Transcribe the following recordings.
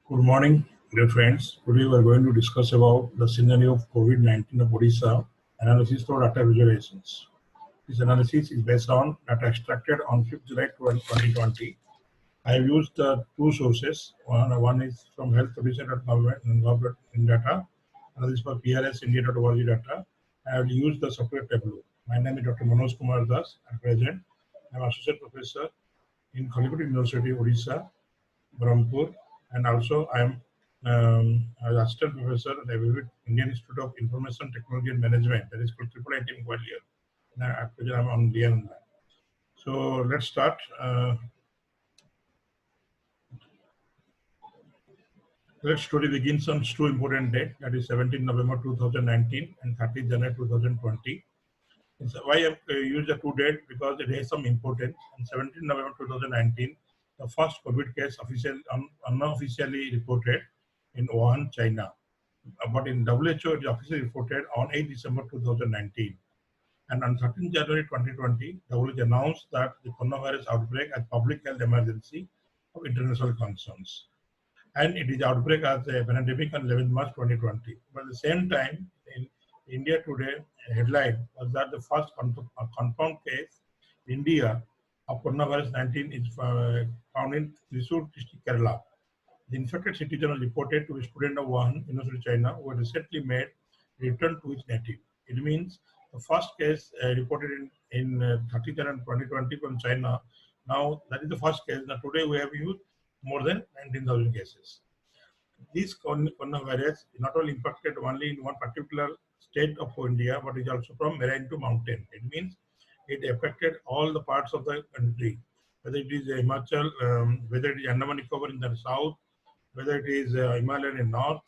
Good morning, dear friends. Today we are going to discuss about the scenario of COVID-19 of Odisha, analysis through data visualizations. This analysis is based on data extracted on 5th July 2020. I have used two sources. One is from health.odisha.gov in data, another is for PRS India.org data. I have used the software Tableau. My name is Dr. Manoj Kumar Das. I'm present. I'm associate professor in Khalipur University, Odisha, Brahmpur, and also I am an assistant professor at the Indian Institute of Information Technology and Management, that is called IIIT in Gwalior. Actually, I'm on DN. So let's start. Let's story begins on two important dates, that is 17 November 2019 and 30 January 2020. Why I use the two dates? Because it has some importance. On 17 November 2019, the first COVID case unofficially reported in Wuhan, China. But in WHO, it is officially reported on 8 December 2019. And on 13 January 2020, WHO announced that the coronavirus outbreak as public health emergency of international concerns. And it is outbreak as a pandemic on 11 March 2020. But at the same time, in India Today headline was that the first confirmed case in India of coronavirus 19 is found in Thrissur district, Kerala. The infected citizen was reported to be a student of Wuhan, University of China, who had recently made return to his native. It means the first case reported in 30 January 2020 from China. Now that is the first case. Now today we have used more than 19,000 cases. This coronavirus not only impacted only in one particular state of India, but is also from marine to mountain. It means it affected all the parts of the country, whether it is Himachal, whether it is Andaman Nicobar in the south, whether it is Himalayan in north,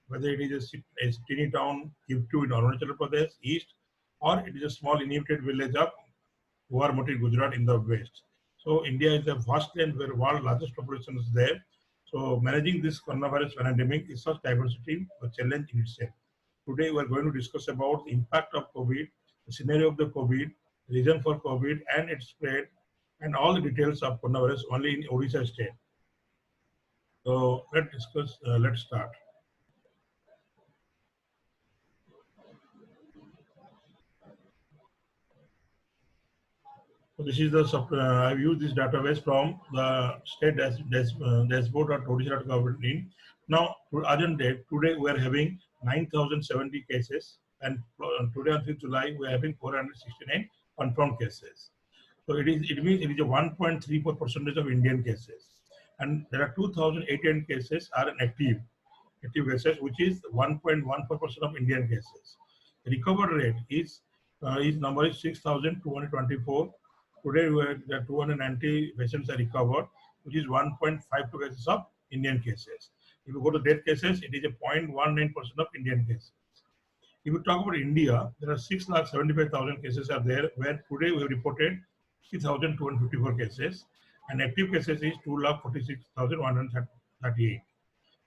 whether it is a teeny town, Kivtu in Arunachal Pradesh, east, or it is a small inhabited village of Guwahati, Gujarat in the west. So India is a vast land where world largest population is there. So managing this coronavirus pandemic is such diversity a challenge in itself. Today we are going to discuss about the impact of COVID, the scenario of the COVID, reason for COVID and its spread, and all the details of coronavirus only in Odisha state. So let's discuss. Let's start. So this is the software. I've used this database from the state dashboard at Odisha.gov. Now, urgent date, today we are having 9,070 cases, and today on 5th July we are having 469 confirmed cases. So it means it is a 1.34% of Indian cases, and there are 2,800 cases are active cases, which is 1.14% of Indian cases. The recovery rate is number is 6,224. Today, the 290 patients are recovered, which is 1.52 cases of Indian cases. If you go to death cases, it is a 0.19% of Indian cases. If you talk about India, there are 6,75,000 cases are there, where today we have reported 3,254 cases, and active cases is 2,46,138,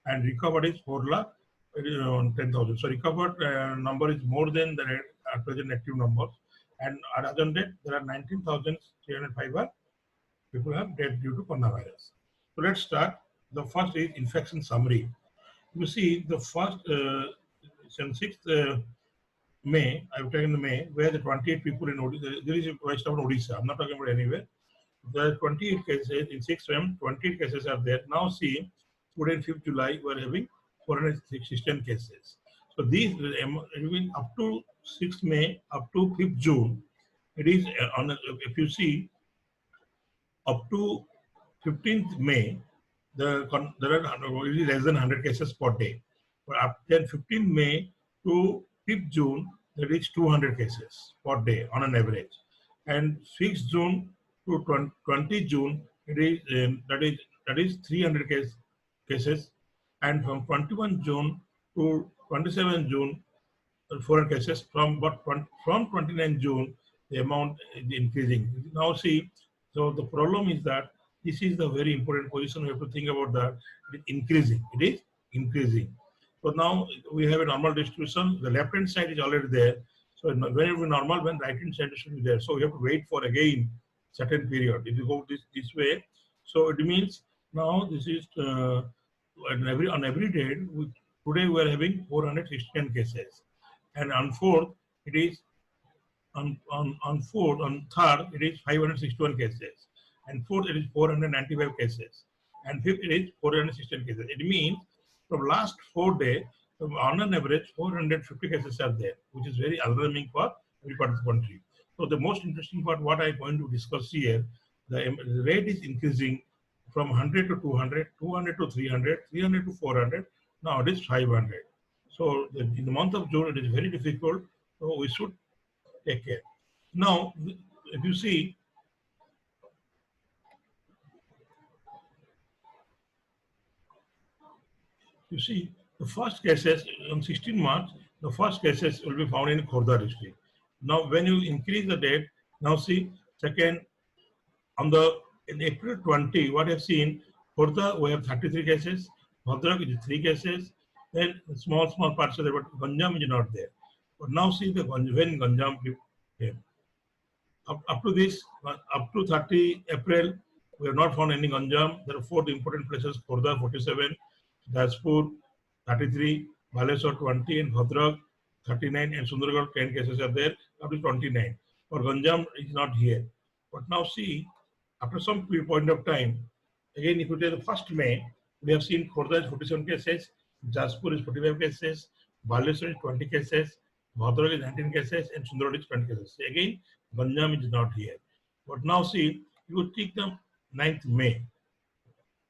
and recovered is 4,10,000. So recovered number is more than the present active numbers. And other than that, there are 19,305 people have died due to coronavirus. So let's start. The first is infection summary. You see, the first since 6th May, I've taken the May, where the 28 people in Odisha, there is a West of Odisha, I'm not talking about anywhere. There are 28 cases in 6th May, 28 cases are there. Now see, today 5th July, we're having 416 cases. So these, up to 6th May, up to 5th June, it is, if you see, up to 15th May, there are it is less than 100 cases per day. But up then 15th May to 5th June, there is 200 cases per day on an average. And 6th June to 20 June, it is that is 300 cases, and from 21 June to 27 June, 400 cases. From 29 June, the amount is increasing. Now see, so the problem is that this is the very important position. We have to think about that. It is increasing. It is increasing. So now we have a normal distribution. The left hand side is already there. So when it will be normal, when right hand side should be there. So we have to wait for again certain period. If you go this way, so it means now this is on every day, today we are having 416 cases, and on fourth it is on third it is 561 cases, and fourth it is 495 cases, and fifth it is 416 cases. It means from last 4 days, on an average 450 cases are there, which is very alarming for every part of the country. So the most interesting part, what I'm going to discuss here, the rate is increasing from 100 to 200, 200 to 300, 300 to 400. Now it is 500. So in the month of June, it is very difficult. So we should take care. Now, if you see the first cases on 16 March, the first cases will be found in Khordha district. Now, when you increase the date, now see second on the in April 20, what I've seen, Khordha we have 33 cases, Bhadrak is 3 cases, then small parts of there, but Ganjam is not there. But now see the when Ganjam came. Up to this, up to 30 April, we have not found any Ganjam. There are 4 important places: Khordha 47, Jajpur 33, Baleswar 20, and Bhadrak 39, and Sundargarh 10 cases are there. Up to 29. But Ganjam is not here. But now see, after some point of time, again, if you take the 1st May, we have seen Khordha is 47 cases, Jajpur is 45 cases, Baleswar is 20 cases, Bhadrak is 19 cases, and Sundargarh is 20 cases. Again, Ganjam is not here. But now see, you would take the 9th May,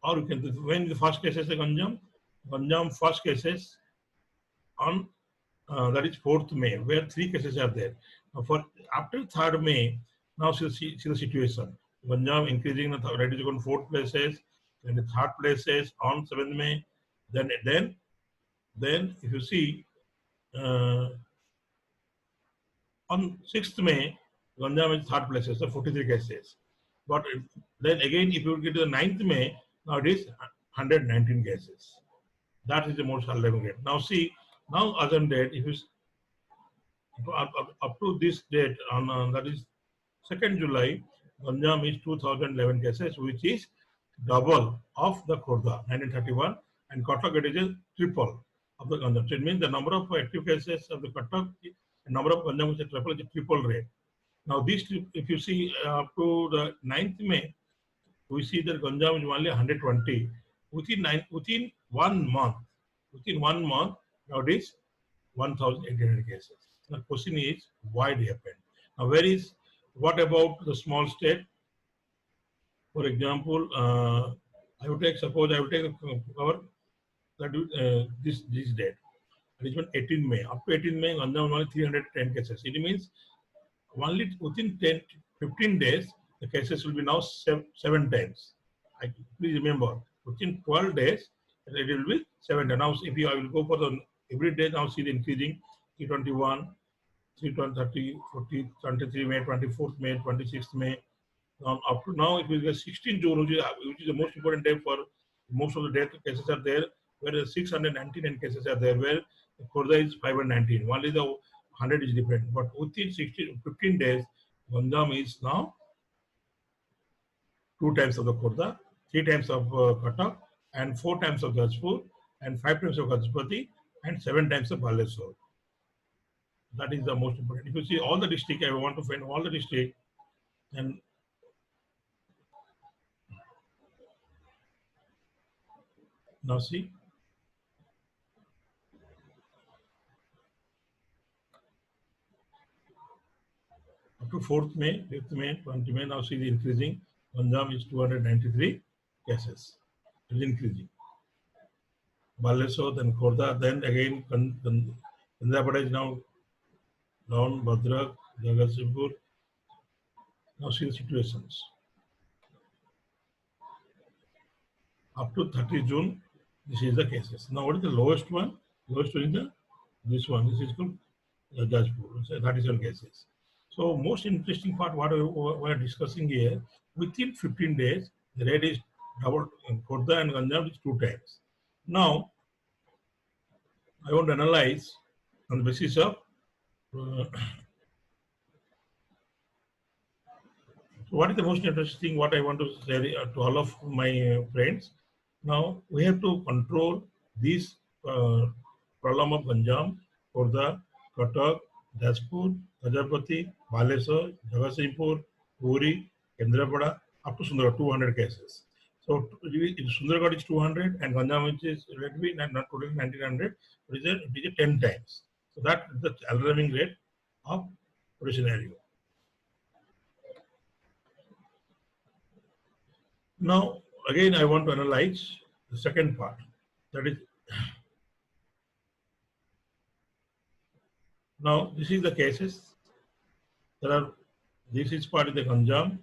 or you can, when the first cases are Ganjam first cases on that is 4th May, where 3 cases are there. Now for after 3rd May, now see the situation. Ganjam increasing the already on 4th places, then the 3rd places on 7th May. Then if you see on 6th May, Ganjam is 3rd places, so 43 cases. But then again, if you get to the 9th May, now it is 119 cases. That is the most alarming rate. Now see, now as on date, if you up to this date, on that is 2nd July, Ganjam is 2011 cases, which is double of the Khordha 1931, and Cuttack it is a triple of the Ganjam. So it means the number of active cases of the Cuttack, the number of Ganjam is a triple rate. Now this, if you see up to the 9th May, we see that Ganjam is only 120. Within 1 month, now it is 1,800 cases. The question is, why it happened? Now, what about the small state? For example, I would take our this date. It is 18 May. Up to 18 May, Ganjam only 310 cases. It means only within 15 days, the cases will be now 7 times. Please remember, within 12 days, it will be 7 times. Now, if I will go for the every day, now see the increasing 321, 330, 40, 23 May, 24th May, 26th May. Up to now, it will be 16 June, which is the most important day for most of the death cases are there, where 699 cases are there, where Khordha is 519. Only the 100 is different. But within 15 days, Ganjam is now 2 times of the Khordha, 3 times of Cuttack, and 4 times of Jajpur, and 5 times of Gajapati, and 7 times of Baleswar. That is the most important. If you see all the district, I want to find all the district, and now see. Up to 4th May, 5th May, 20 May, now see the increasing. Ganjam is 293 cases. It is increasing. Baleswar, then Khordha, then again Keandrapada is now down, Bhadrak, Jagatsinghpur. Now see the situations. Up to 30 June, this is the cases. Now what is the lowest one? Lowest one is this one. This is called Jajpur, so 37 cases. So most interesting part, what we are discussing here, within 15 days, the rate is doubled. In Khordha and Ganjam is 2 times. Now, I want to analyze on the basis of what is the most interesting thing, what I want to say to all of my friends. Now we have to control this problem of Ganjam, Khordha, Cuttack, Jajpur, Gajapati, Baleswar, Jagatsinghpur, Puri, Kendrapada, up to Sundargarh, 200 cases. So in Sundargarh is 200 and Ganjam which is relatively not totally 1900, but it is 10 times. So that is the alarming rate of pollution area. Now again I want to analyze the second part, that is now this is the cases. This is part of the Ganjam.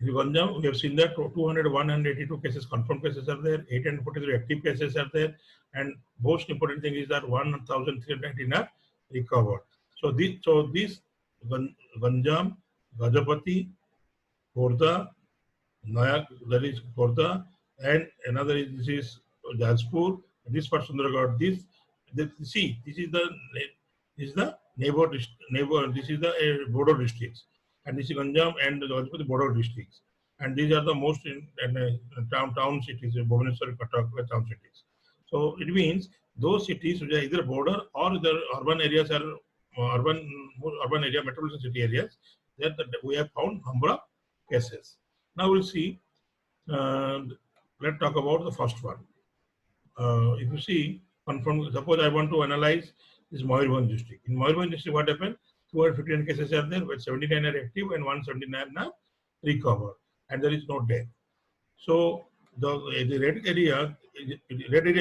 In Ganjam, we have seen that 200, 182 cases, confirmed cases are there, 843 active cases are there, and most important thing is that 1,319 are recovered. So this Ganjam, Gajapati, Khordha, Nayak, that is Khordha, and another is this is Jajpur, this part Sundargarh. This is the neighbor. This is the border districts, and this is Ganjam and Gajapati border districts, and these are the most town cities, Bhubaneswar, Cuttack, town cities. So it means those cities which are either border or the urban areas are urban area, metropolitan city areas, that we have found number of cases. Now we'll see. Let's talk about the first one. If you see, suppose I want to analyze this Mayurbhanj district. In Mayurbhanj district, what happened? 259 cases are there, but 79 are active and 179 are recovered, and there is no death. So the red area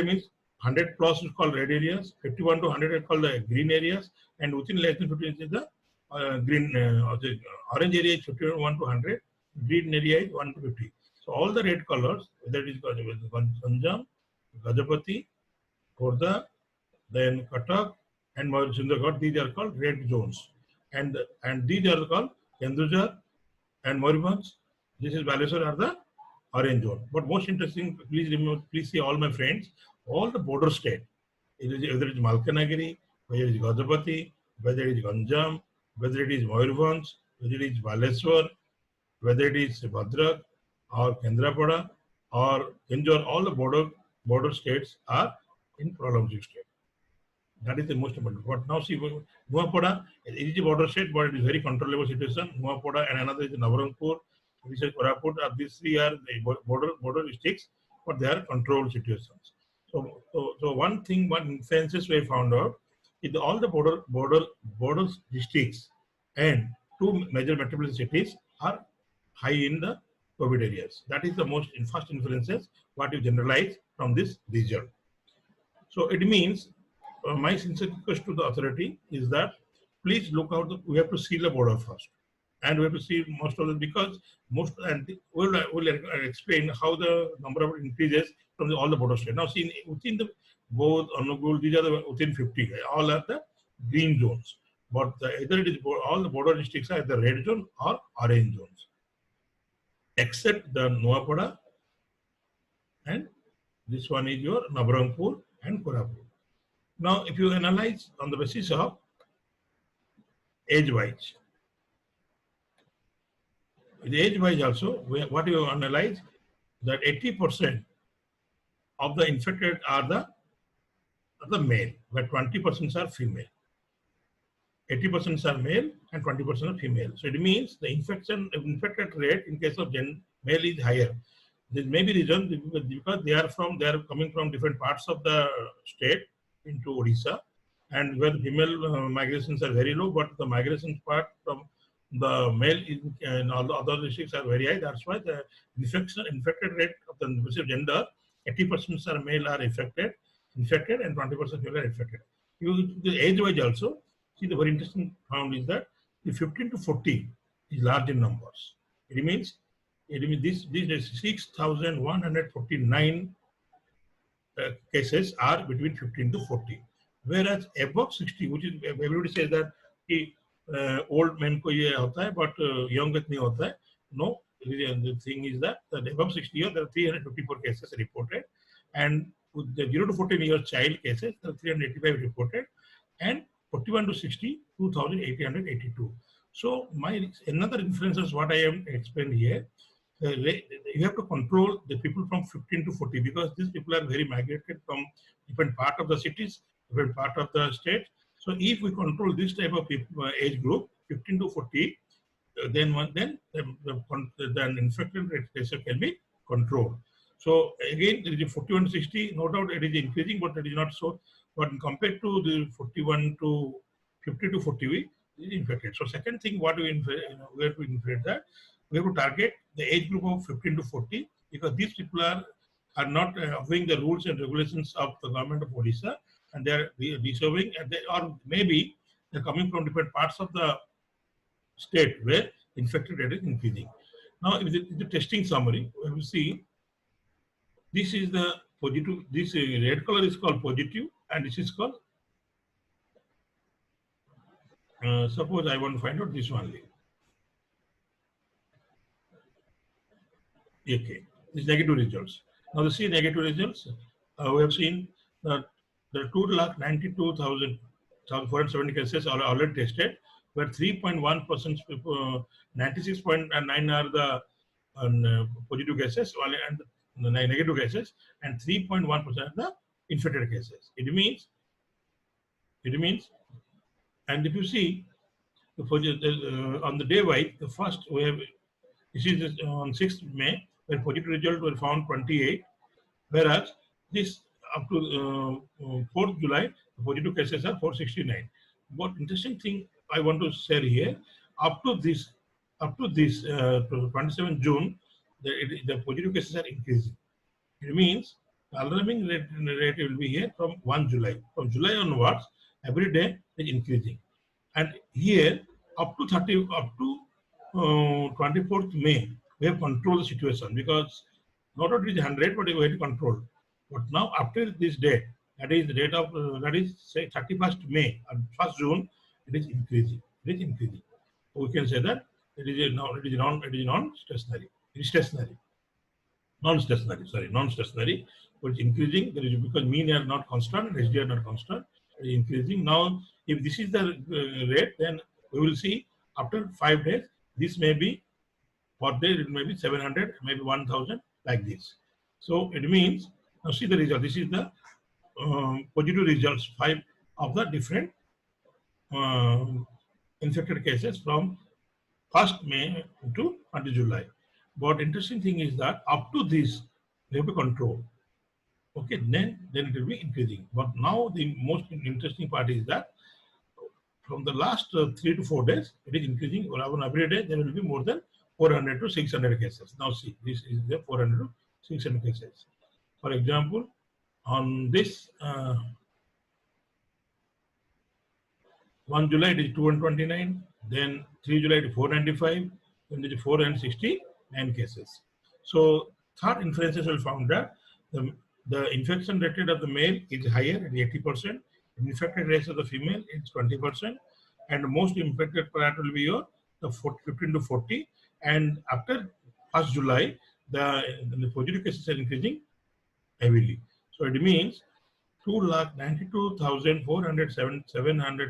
means 100 plus is called red areas, 51 to 100 are called the green areas, and within less than 50 is the the orange area is 51 to 100, green area is 1 to 50. So all the red colors, whether it is Ganjam, Gajapati, Khordha, then Cuttack, and Sundargarh, these are called red zones, and these are called Kendujhar and Mayurbhanj. This is Baleswar are the orange zone. But most interesting, please remember, please see all my friends, all the border state, whether it is Malkanagiri, whether it is Gajapati, whether it is Ganjam, whether it is Mayurbhanj, whether it is Baleswar, whether it is Bhadrak or Kendrapada or Kenjor, all the border states are in problematic state. That is the most important. But now see, Nuapada is a border state, but it is very controllable situation. Nuapada and another is Nabarangpur, which is Koraput. These three are the border districts, but they are controlled situations. So one thing, one instances we found out is all the border districts and two major metropolitan cities are high in the COVID areas. That is the most first inferences what you generalize from this region. So it means my sincere request to the authority is that please look out. We have to seal the border first, and we have to see most of it because and we'll explain how the number of increases from all the border states. Now, see within the both Anugul, these are the within 50. All are the green zones, but either it is all the border districts are the red zone or orange zones, except the Nuapada, and this one is your Nabarangpur and Koraput. Now, if you analyze on the basis of age-wise, the age-wise also, what you analyze that 80% of the infected are the male, but 20% are female. 80% are male and 20% are female. So it means the infected rate in case of male is higher. There may be reason because they are coming from different parts of the state into Odisha, and where the female migrations are very low, but the migration part from the male in all the other districts are very high. That's why the infected rate of the gender, 80% are male are infected, and 20% female are infected. The age-wise also, see the very interesting found is that the 15 to 40 is large in numbers. It means these 6,149 cases are between 15 to 40, whereas above 60, which is everybody says that old men ko ye hota hai, but young nahi hota hai. No, the thing is that above 60 years there are 354 cases reported, and with the 0 to 14 years child cases there are 385 reported, and 41 to 60 2,882. So my another inference is what I am explained here. you have to control the people from 15 to 40 because these people are very migrated from different part of the cities, different part of the state. So if we control this type of people, age group, 15 to 40, then the infection rate ratio can be controlled. So again, there is a 41-60. No doubt it is increasing, but it is not so. But compared to the 41 to 50 to 40, we is infected. So second thing, what we have to infect that we have to target the age group of 15 to 40 because these people are not obeying the rules and regulations of the government of Odisha, and they are disobeying, and they or maybe they're coming from different parts of the state where infected rate is increasing. Now, if the testing summary, we will see this is the positive, this red color is called positive, and this is called, suppose I want to find out this only. Okay, these negative results. Now, to see negative results, we have seen that the 292,470 cases are already tested, where 3.1% people, 96.9 are the positive cases and the negative cases, and 3.1% are the infected cases. It means, and if you see, on the day wise, the first we have, this is on 6th May, where positive results were found 28, whereas this up to 4th July, the positive cases are 469. What interesting thing I want to share here, up to this 27 June, the positive cases are increasing. It means the alarming rate will be here from 1 July. From July onwards, every day is increasing. And here, up to 24th May, we have controlled the situation because not only is 100, but we have to control. But now, after this date, that is the date of that is say 31st May and 1st June, it is increasing. It is increasing. So we can say that it is non-stationary. It is stationary. Non-stationary, but it's increasing. There is because mean are not constant, SD are not constant, it is increasing. Now, if this is the rate, then we will see after 5 days, this may be per day, it may be 700, maybe 1000, like this. So it means, now see the result. This is the positive results, 5 of the different infected cases from 1st May to 20 July. But interesting thing is that up to this, we have to control. Okay, then it will be increasing. But now the most interesting part is that from the last 3 to 4 days, it is increasing. On every day, there will be more than 400 to 600 cases. Now see, this is the 400 to 600 cases. For example, on this 1 July it is 229, then 3 July it is 495, then it is 469 cases. So third inferences will found that the infection rate of the male is higher at 80%, infected rate of the female is 20%, and most infected part will be your the 15 to 40. And after 1st July, the positive cases are increasing heavily. So it means 292,407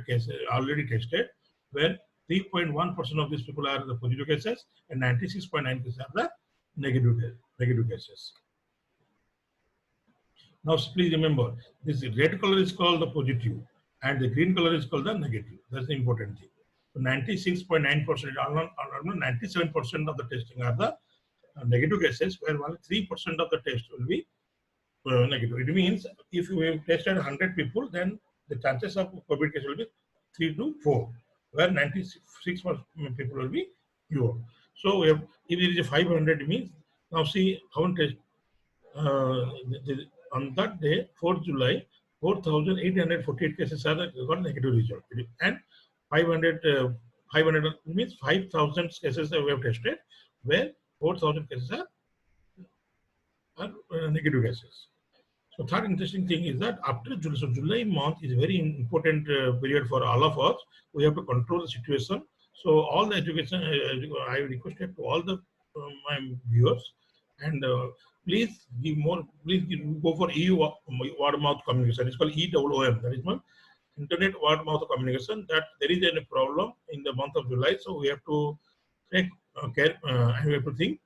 cases already tested, where 3.1% of these people are the positive cases and 96.9 cases are the negative cases. Now, please remember, this red color is called the positive and the green color is called the negative. That's the important thing. So 96.9%, almost 97% of the testing are the negative cases, where only 3% of the test will be negative. It means if you have tested 100 people, then the chances of COVID case will be 3 to 4, where 96% people will be pure. So if it is a 500, it means now see how test on that day, 4th July, 4,848 cases are got negative result, and 500 means 5,000 cases that we have tested, where 4,000 cases are negative cases. So third interesting thing is that after July, so July month is a very important period for all of us. We have to control the situation. So all the education, I requested to all the my viewers, and please go for EU word of mouth communication. It's called EWOM. That is my internet word of mouth communication. That there is a problem in the month of July, so we have to take care and we have to think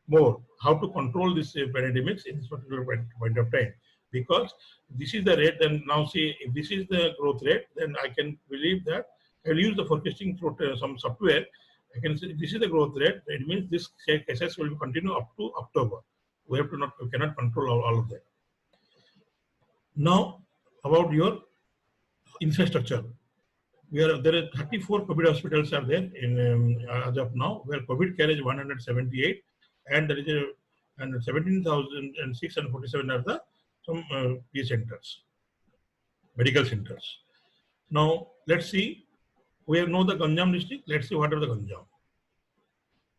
more how to control this pandemics in this particular point of time. Because this is the rate, then now see if this is the growth rate, then I can believe that I'll use the forecasting through some software. I can say this is the growth rate. It means this cases will continue up to October. We have to not, we cannot control all of that. Now about your infrastructure. There are 34 COVID hospitals are there in as of now, where COVID care is 178, and there is a and 17,647 are the some P centers, medical centers. Now let's see. We have know the Ganjam district. Let's see what are the Ganjam.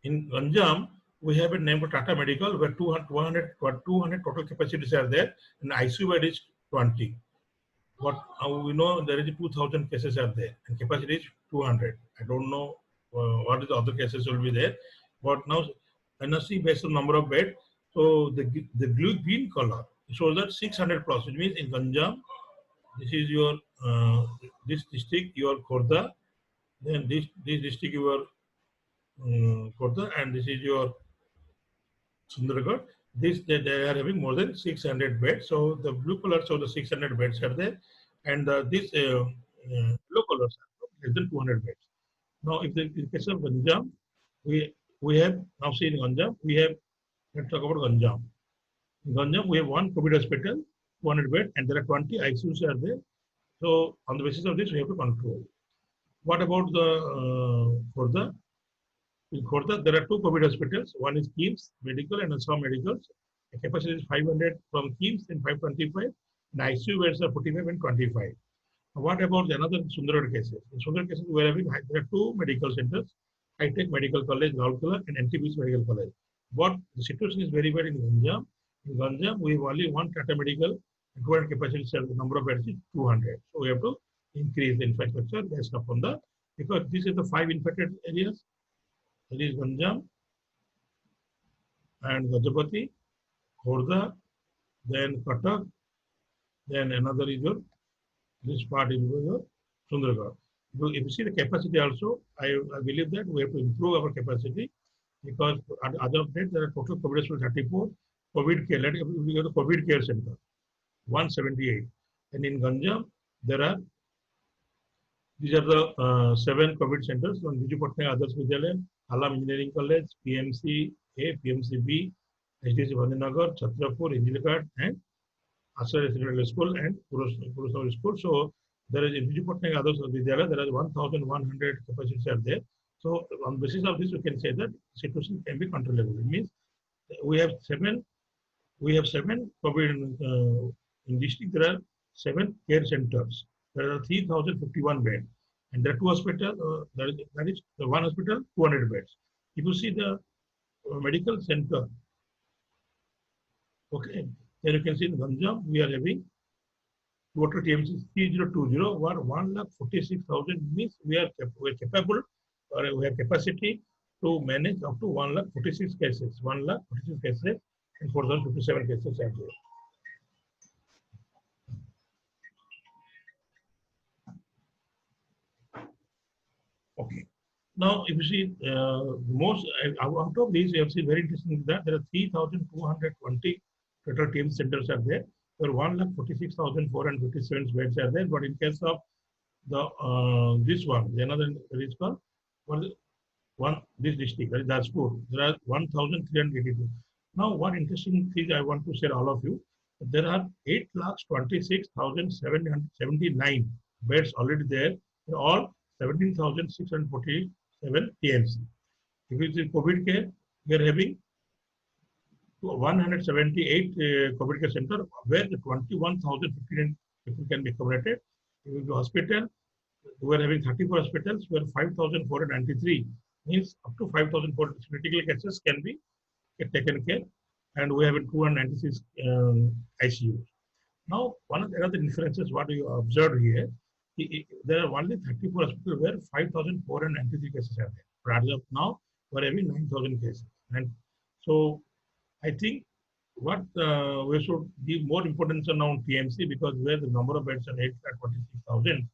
In Ganjam, we have a name for Tata Medical, where 200 total capacities are there, and ICU bed is 20. But we know there is 2,000 cases are there, and capacity is 200. I don't know what is the other cases will be there, but now NSC based on number of bed. So the green color shows that 600 plus. It means in Ganjam, this is your this district your Khordha, then this district your Khordha, and this is your Sundargarh. This they are having more than 600 beds. So the blue color shows the 600 beds are there, and this yellow colors are less than 200 beds. Now, if the in case of Ganjam, we have now see in Ganjam we have, let's talk about Ganjam. In Ganjam we have one COVID hospital, 200 bed, and there are 20 ICUs are there. So on the basis of this, we have to control. What about the Khordha? In Khordha, there are two COVID hospitals. One is KIMS Medical and Assam Medicals. The capacity is 500 from KIMS and 525. And ICU beds are 45 and 25. What about the another Sundargarh cases? In Sundargarh cases, we are having there are two medical centers: High-Tech Medical College, Lalkala, and NTPC Medical College. But the situation is very bad in Ganjam. In Ganjam, we have only one Tata Medical, and 200 capacity, the number of beds is 200. So we have to increase the infrastructure based upon the, because this is the 5 infected areas. That is Ganjam and Gajapati, Khordha, then Cuttack, then another is your, this part is your Sundargarh. If you see the capacity also, I believe that we have to improve our capacity, because as of date, there are total coverage for 34 COVID care. Let us go to the COVID care center, 178. And in Ganjam, there are, these are the 7 COVID centers on Biju Patnaik Adarsh Vidyalaya, Alam Engineering College, PMC A, PMC B, HDC Vandinagar, Chhatrapur, Injilghat, and Asar Residential School and Purusnagar School. So there is in Biju Patnaik Adarsh Vidyalaya, there are 1,100 capacities are there. So on the basis of this, we can say that situation can be controllable. It means we have seven COVID in district. There are 7 care centers. There are 3,051 beds, and there are 2 hospitals. That is the one hospital, 200 beds. If you see the medical center, okay, then you can see in Ganjam we are having total TMC 3020, or 1,46,000 means we are capable, or we have capacity to manage up to 1,46 cases, 1,46 cases, and 4,057 cases are there. Okay. Now, if you see most out of these, you have seen very interesting that there are 3,220 total team centers are there. There are 1,46,457 beds are there. But in case of the this one, the another is called this district, that is Jajpur, there are 1,382. Now, one interesting thing I want to share all of you, there are 8,26,779 beds already there. All 17,647 TMC. If you see COVID care, we are having 178 COVID care center, where the 21,059 people can be accommodated. If you go to hospital, we are having 34 hospitals, where 5,493 means up to 5,400 critical cases can be taken care, and we have 296 ICUs. Now, one of the other inferences what you observed here, there are only 34 hospitals where 5,493 cases are there. But as of now, we are having 9,000 cases. And so, I think what we should give more importance on now TMC, because where the number of beds are 8,46,000,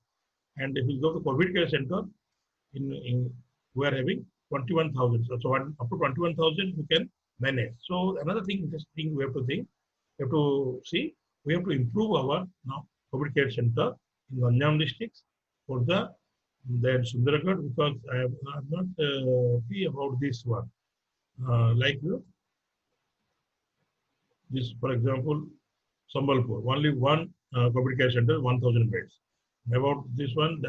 and if you go to COVID care center, we are having 21,000. So up to 21,000 we can manage. So another thing, interesting we have to think, we have to see, we have to improve our now COVID care center in Ganjam districts for the then Sundargarh, because I'm not happy about this one. Like this, for example, Sambalpur, only one COVID care center, 1,000 beds. About this one,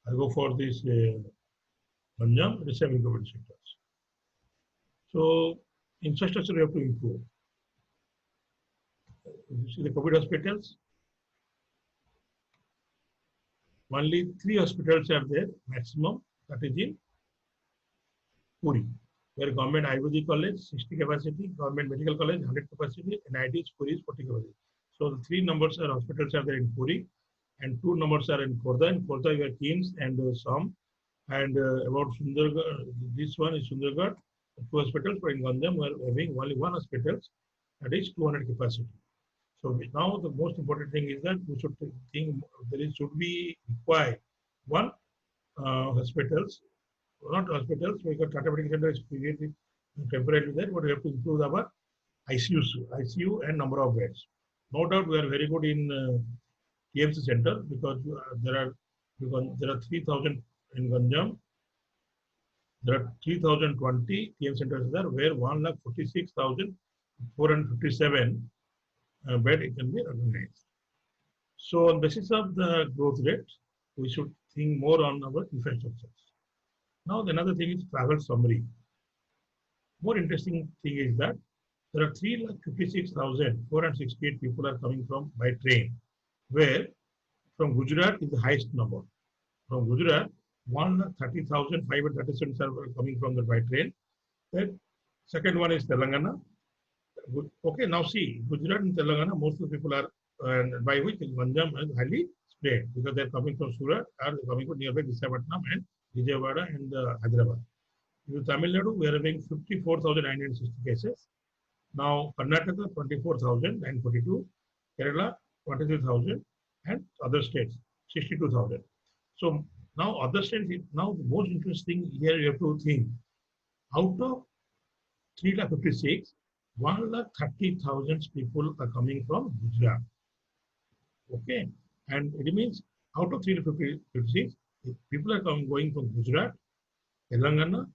I go for this Ganjam, the 7 COVID centers. So infrastructure we have to improve. You see the COVID hospitals, only 3 hospitals are there maximum, that is in Puri, where government Ayurvedic college 60 capacity, government medical college 100 capacity, and IIT Puri is 40 capacity. So the 3 numbers are hospitals are there in Puri, and 2 numbers are in Khordha. In Khordha you have KIMS and SOM, and about Sundargarh, this one is Sundargarh, 2 hospitals, but in Ganjam we are having only 1 hospital, that is 200 capacity. So now the most important thing is that we should think should be required 1 hospitals, not hospitals, because Tata Medical Center is created temporarily there, but we have to improve our ICU and number of beds. No doubt we are very good in TMC center, because there are 3,000 in Ganjam. There are 3,020 TMC centers there, where 1,46,457 bed it can be organized. So on basis of the growth rate, we should think more on our infrastructures. Now another thing is travel summary. More interesting thing is that there are 356,468 people are coming from by train, where from Gujarat is the highest number. From Gujarat, 130,537 are coming from the by train. Then second one is Telangana. Okay, now see, Gujarat and Telangana, most of the people are, by which Ganjam is highly spread, because they are coming from Surat, or coming from nearby Visakhapatnam and Vijayawada and Hyderabad. In Tamil Nadu, we are having 54,960 cases. Now, Karnataka, 24,942, Kerala, 23,000, and other states, 62,000. So now other states, now the most interesting here you have to think, out of 356, 130,000 people are coming from Gujarat. Okay, and it means out of 356, people are going from Gujarat, Telangana,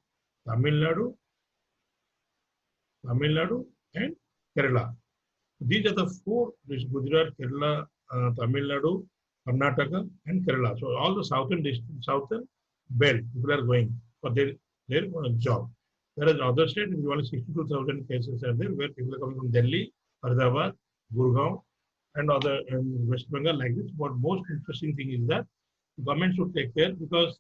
Tamil Nadu, and Kerala. These are the 4: Gujarat, Kerala, Tamil Nadu, Karnataka, and Kerala. So all the southern belt people are going for their job. Whereas in other states, only 62,000 cases are there, where people are coming from Delhi, Faridabad, Gurgaon, and other West Bengal like this. But most interesting thing is that the government should take care, because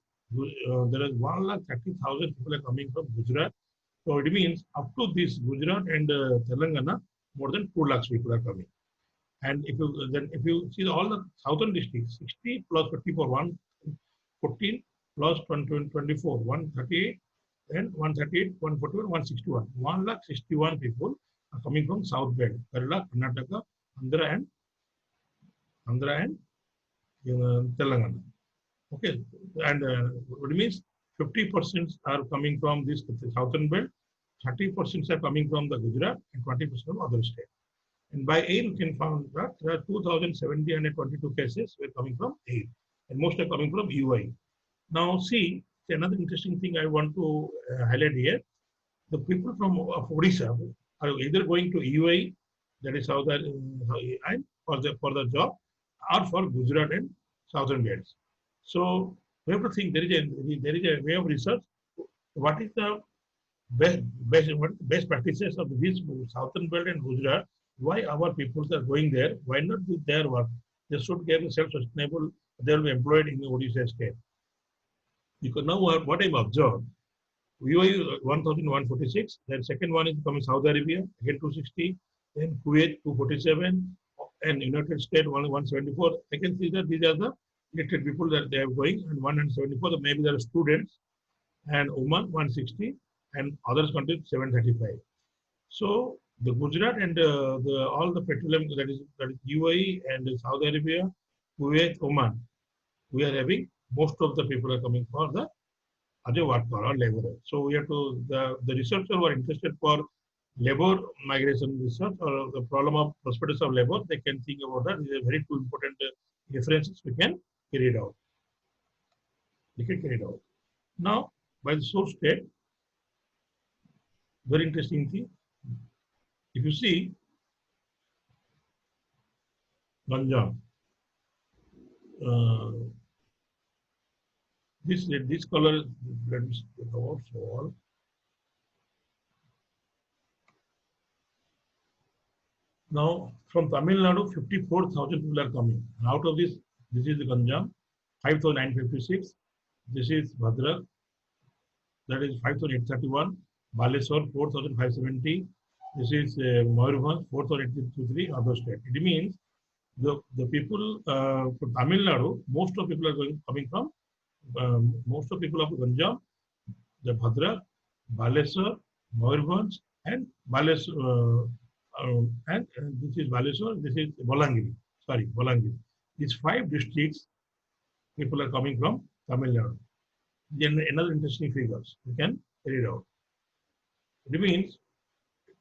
there is 130,000 people are coming from Gujarat. So it means up to this Gujarat and Telangana, more than 2 lakhs people are coming. And if you see all the southern districts, 60 plus 54, 114 plus 24, 138, and 138, 141, 161. 1,61,000 people are coming from South Belt, Kerala, Karnataka, Andhra and Telangana. Okay, and what it means 50% are coming from this southern belt, 30% are coming from the Gujarat, and 20% from other states. And by AIL, we can find that there are 2,722 cases were coming from AIL, and most are coming from UI. Now, see, another interesting thing I want to highlight here: the people from Odisha are either going to UI, that is South for the job, or for Gujarat and southern belts. So we have to think there is a way of research. What is the best practices of this southern belt and Gujarat? Why our people are going there? Why not do their work? They should get self-sustainable. They will be employed in the Odisha state. Because now what I've observed, UAE 1,146. Then second one is coming Saudi Arabia, again 260. Then Kuwait 247, and United States 174. I can see that these are the elected people that they are going, and 174. Maybe there are students, and Oman 160, and others countries 735. So the Gujarat and all the petroleum, that is UAE and Saudi Arabia, Kuwait, Oman, we are having most of the people are coming for the other worker or laborer. So we have to the researchers who are interested for labor migration research or the problem of prosperity of labor, they can think about that. These are very two important differences we can carry it out. We can carry it out. Now, by the source state, very interesting thing. If you see Ganjam, this color, let me speak about all. Now, from Tamil Nadu, 54,000 people are coming. And out of this, this is the Ganjam, 5,956. This is Bhadrak, that is 5,831. Baleswar, 4,570. This is Mayurbhanj, 4,823, other state. It means the people from Tamil Nadu, most of people are coming from, most of people of Ganjam, the Bhadrak, Baleswar, Mayurbhanj, and Baleswar. And this is Baleswar, this is Bolangiri. Sorry, Bolangiri. These 5 districts, people are coming from Tamil Nadu. Then another interesting figures, you can read it out. It means,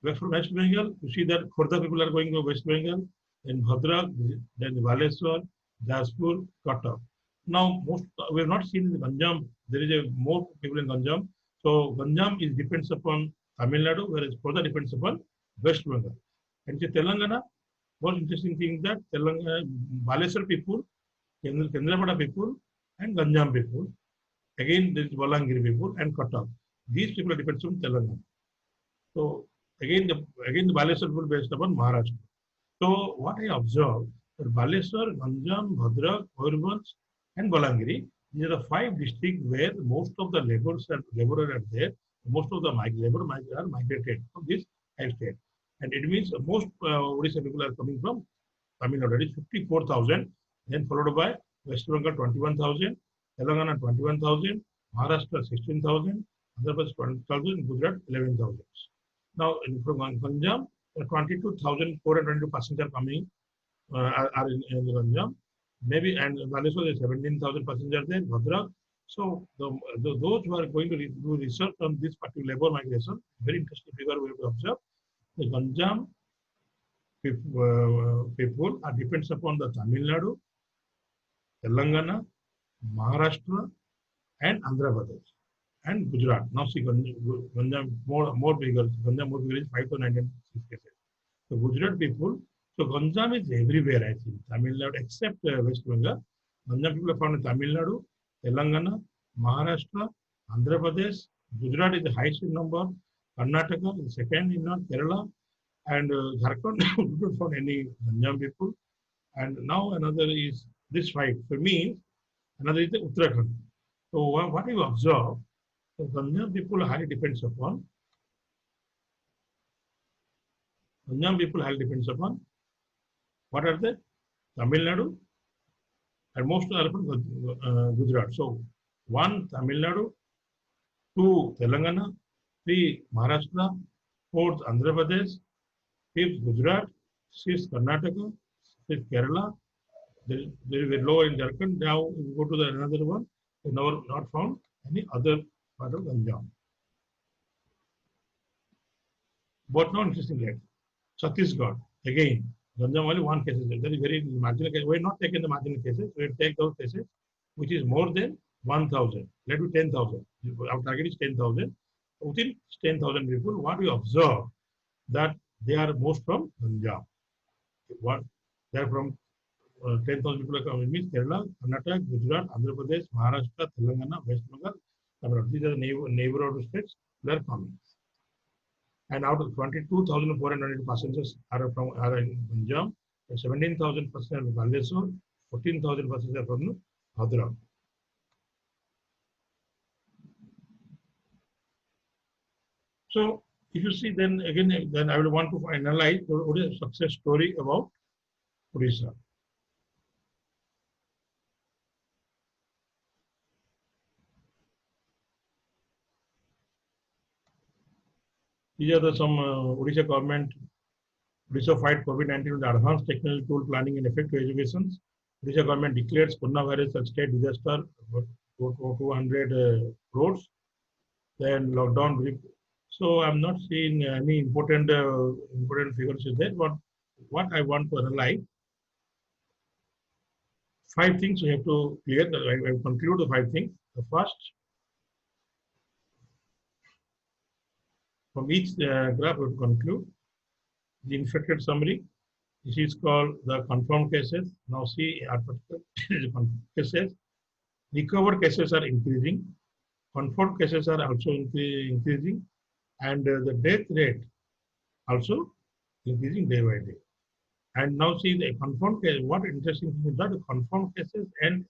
from West Bengal, you see that Khordha people are going to West Bengal, then Bhadrak, then Baleswar, Jaspur, Cuttack. Now, we have not seen in the Ganjam, there is more people in Ganjam. So, Ganjam depends upon Tamil Nadu, whereas Khordha depends upon West Bengal. And the Telangana, one interesting thing that Telangana, Baleswar people, Kendrapada people, and Ganjam people. Again, there is Bolangiri people and Cuttack. These people are dependent on Telangana. So again, the Baleswar people based upon Maharashtra. So what I observed that Baleswar, Ganjam, Bhadrak, Mayurbhanj, and Bolangiri, these are the 5 districts where most of the laborers are there. Most of the labor are migrated from these 5 states. And it means most Odisha people are coming from Tamil Nadu. That is 54,000, then followed by West Bengal 21,000, Telangana 21,000, Maharashtra 16,000, Andhra Pradesh 20,000, Gujarat 11,000. Now, from Ganjam, 22,422 passengers coming are in Ganjam. Maybe, and Baleswar is 17,000 passengers there, Bhadrak. So, those who are going to do research on this particular labor migration, very interesting figure we have to observe. The Ganjam people are depends upon the Tamil Nadu, Telangana, Maharashtra, and Andhra Pradesh, and Gujarat. Now see, Ganjam more bigger. Ganjam more bigger is 5,906 cases. So Gujarat people. So Ganjam is everywhere. I think Tamil Nadu except West Bengal. Ganjam people are found in Tamil Nadu, Telangana, Maharashtra, Andhra Pradesh. Gujarat is the highest in number. Karnataka is second in number. Kerala and Jharkhand. We don't find any Ganjam people. And now another is this 5. For me, another is the Uttarakhand. So what you observe, the Ganjam people highly depends upon. Ganjam people highly depends upon. What are they? Tamil Nadu, and most are from Gujarat. So 1 Tamil Nadu, 2 Telangana, 3 Maharashtra, 4th Andhra Pradesh, 5th Gujarat, 6th Karnataka, 6th Kerala. There is a low in Jharkhand. Now we go to another one. We never not found any other part of Ganjam. But now interesting yet. Chhattisgarh, again, Ganjam only 1 case. That is very marginal case. We have not taken the marginal cases. We will take those cases which is more than 1,000. Let me 10,000. Our target is 10,000. Within 10,000 people, what we observe that they are most from Ganjam. They are from 10,000 people are coming, means Kerala, Karnataka, Gujarat, Andhra Pradesh, Maharashtra, Telangana, West Bengal, Tamil Nadu. These are the neighborhood states that are coming. And out of 22,400 passengers are in Ganjam, 17,000 passengers are from Baleswar, 14,000 passengers are from Bhadrak. So if you see, then again, then I will want to analyze what is a success story about Odisha. These are some Odisha government. Odisha fight COVID-19 with advanced technical tool planning and effective education. Odisha government declares coronavirus as state disaster for 200 crores. Then lockdown So I'm not seeing any important figures in there. But what I want to analyze, 5 things we have to clear. I will conclude the 5 things. The first, from each graph, we will conclude the infected summary. This is called the confirmed cases. Now see our confirmed cases. Recovered cases are increasing. Confirmed cases are also increasing, and the death rate also increasing day by day. And now see the confirmed case. What interesting thing is that the confirmed cases and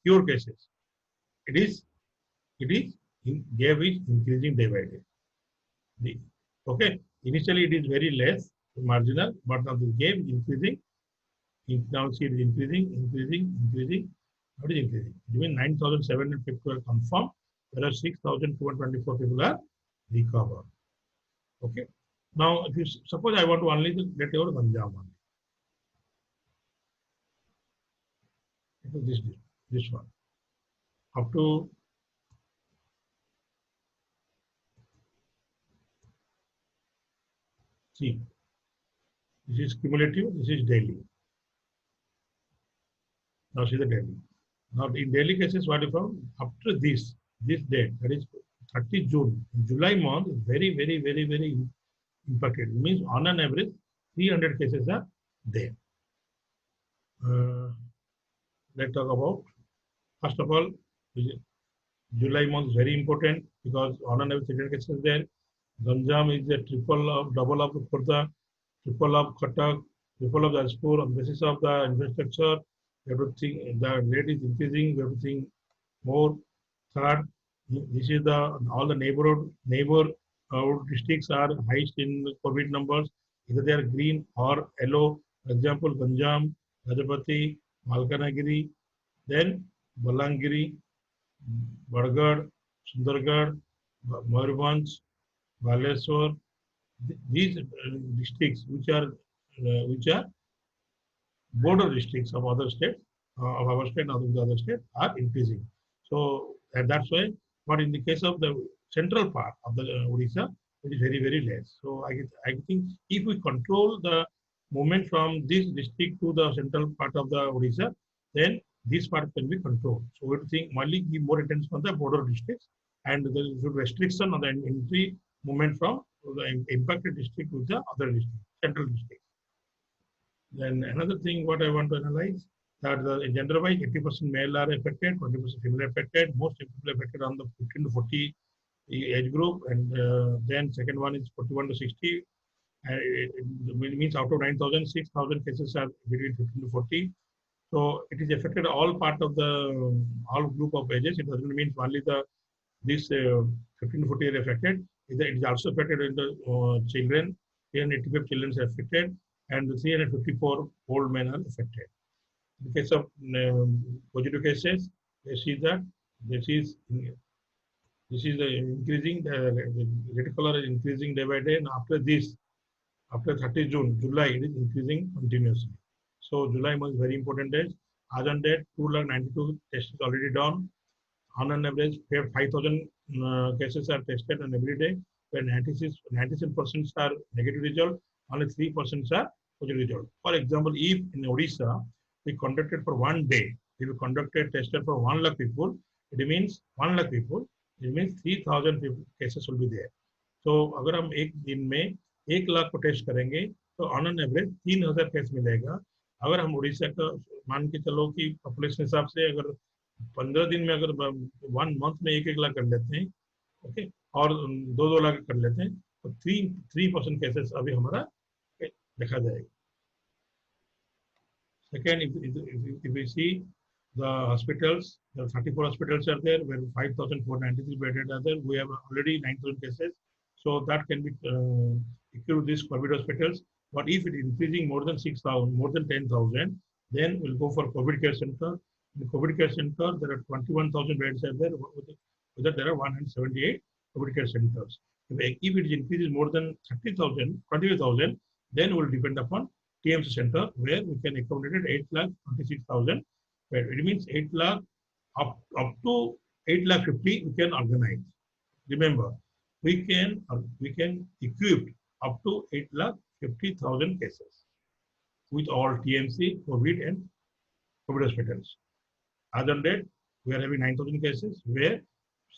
cure cases. It is gap is increasing day by day. Okay, initially it is very less marginal, but now the gap is increasing. Now see it is increasing. What is increasing? Even 9,700 people are confirmed, whereas 6,224 people are recovered. Okay. Now, if you suppose I want to only get your Ganjam one. This one. Up to see. This is cumulative, this is daily. Now see the daily. Now in daily cases, what you found? After this date, that is 30 June, July month is very impacted. It means on an average, 300 cases are there. Let's talk about, first of all, July month is very important because on an average 300 cases there. Ganjam is a double of Khurda, triple of Cuttack, triple of Jajpur. On the basis of the infrastructure, everything, the rate is increasing, everything more. Third, this is all the neighbor districts are highest in COVID numbers. Either they are green or yellow. For example, Ganjam, Gajapati, Malkanagiri, then Balangiri, Bargarh, Sundargarh, Mayurbhanj, Baleswar. These districts which are border districts of other states, of our state and of the other state are increasing. So and that's why, but in the case of the central part of the Odisha, it is very less. So I think if we control the movement from this district to the central part of the Odisha, then this part can be controlled. So we think only give more attention on the border districts, and there should restriction on the entry movement from the impacted district to the other district, central district. Then another thing what I want to analyze, that the gender-wise 80% male are affected, 20% female affected, most people affected on the 15 to 40 age group, and then second one is 41 to 60. It means out of 9,000, 6,000 cases are between 15 to 40. So it is affected all part of the all group of ages. It doesn't mean only this 15 to 40 are affected. It is also affected in the children. 385 children are affected, and the 354 old men are affected. In the case of positive cases, they see that this is increasing. The red color is increasing day by day, and after 30 June, July, it is increasing continuously. So July was very important date. As on date, 292 tests is already done. On an average, 5,000 cases are tested on every day, where 96% are negative result, only 3% are positive result. For example, if in Odisha, we conducted for 1 day, we conducted tested for 1 lakh people, it means 1 lakh people, it means 3,000 cases will be there. So अगर हम एक दिन में 1 लाख को test करेंगे तो on an average 3,000 case मिलेगा. अगर हम उड़ीसा का मान के चलो कि पॉपुलेशन हिसाब से अगर 15 दिन में अगर 1 मंथ में 1 लाख कर लेते हैं, ओके, और 2 लाख कर लेते हैं, तो 3% केसेस अभी हमारा देखा जाएगा. Second, if we see the hospitals, the 34 hospitals are there, where 5,493 bedded are there. We have already 9,000 cases, so that can be equipped these COVID hospitals. But if it is increasing more than 6,000, more than 10,000, then we'll go for COVID care center. In the COVID care center, there are 21,000 beds are there. With that, there are 178 COVID care centers. If it increases more than 30,000, 25,000, then we'll depend upon TMC center, where we can accommodate 8,26,000. It means 8 lakh up to 8 lakh 50 we can organize. Remember, we can equip up to 8,50,000 cases with all TMC, COVID, and COVID hospitals. As on date, we are having 9,000 cases where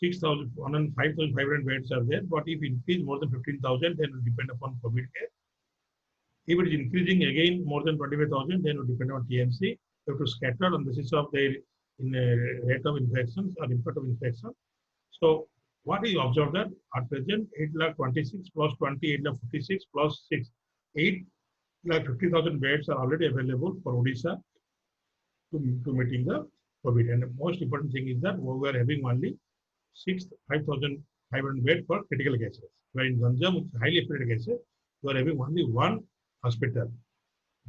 6,000 and 5,500 beds are there. But if increase more than 15,000, then it will depend upon COVID care. If it is increasing again more than 25,000, then it will depend on TMC. We have to scatter on the basis of their rate of infections or impact of infection. So what is observed that at present 8,26,000 plus 20, 8,56,000 plus 6, 8,50,000 beds are already available for Odisha to meeting the COVID. And the most important thing is that we are having only 5,500 beds for critical cases. Where in Ganjam, which is highly affected cases, we are having only one hospital.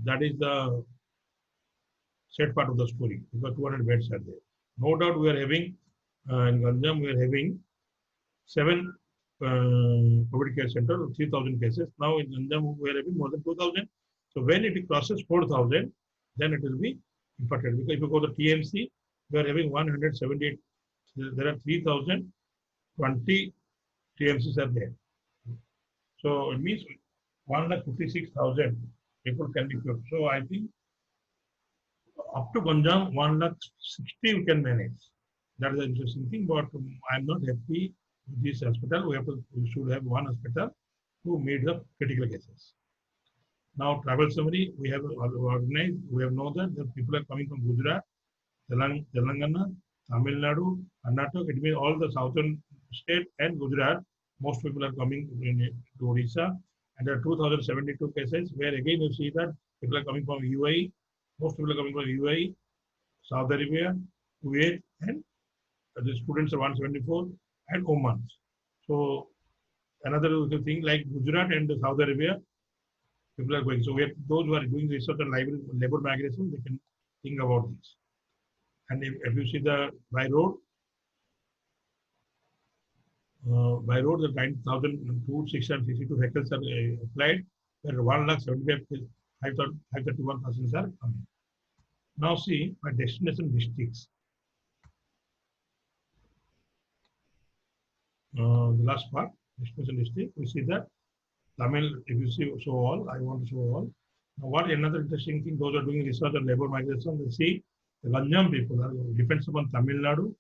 That is the sad part of the story because 200 beds are there. No doubt we are having in Ganjam, we are having 7 COVID care centers, 3,000 cases. Now in Ganjam, we are having more than 2,000. So when it crosses 4,000, then it will be impacted. Because if you go to TMC, we are having 178. There are 3,020 TMCs are there. So it means 1,56,000 people can be cured. So I think up to Ganjam, 1,60,000 we can manage. That is the interesting thing. But I'm not happy with this hospital. We should have one hospital to meet the critical cases. Now, travel summary, we have organized, we have known that people are coming from Gujarat, Telangana, Tamil Nadu, Karnataka. It means all the southern state and Gujarat. Most people are coming to Odisha. And there are 2,072 cases where again you see that people are coming from UAE. Most people are coming from UAE, Saudi Arabia, Kuwait, and the students are 174, and Oman. So another thing like Gujarat and Saudi Arabia, people are going. So we have those who are doing research on labor migration, they can think about this. And if you see the by road, the 9,662 vehicles are applied, where 1,75,531 persons are coming. Now see my destination districts. The last part, destination district, we see that Tamil, if you see show all, I want to show all. Now, what another interesting thing, those are doing research on labor migration, they see the Ganjam people are depends upon Tamil Nadu,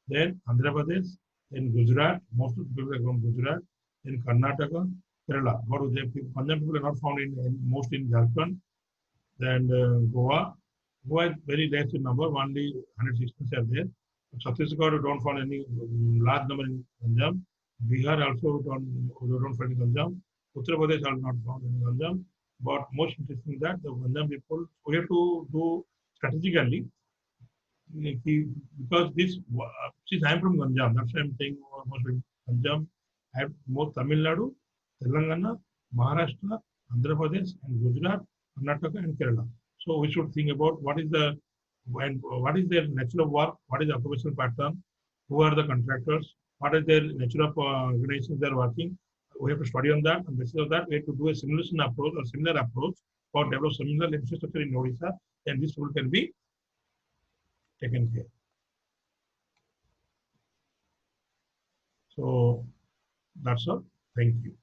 then Andhra Pradesh, then Gujarat, most of the people are from Gujarat, then Karnataka, Kerala. But Ganjam people are not found most in Jharkhand, then Goa. Goa is very less in number, only 116 are there. Chhattisgarh, we don't find any large number in Ganjam. Bihar also don't find in Ganjam. Uttar Pradesh are not found in Ganjam. But most interesting is that the Ganjam people, we have to do strategically because this, since I am from Ganjam, that's why I am saying most Ganjam. I have more Tamil Nadu, Telangana, Maharashtra, Andhra Pradesh, and Gujarat, Karnataka, and Kerala. So we should think about what is their nature of work, what is the occupational pattern, who are the contractors, what is their nature of organizations they are working. We have to study on that. On the basis of that, we have to do a simulation approach or similar approach for develop similar infrastructure in Odisha, and this tool can be taken care. So that's all. Thank you.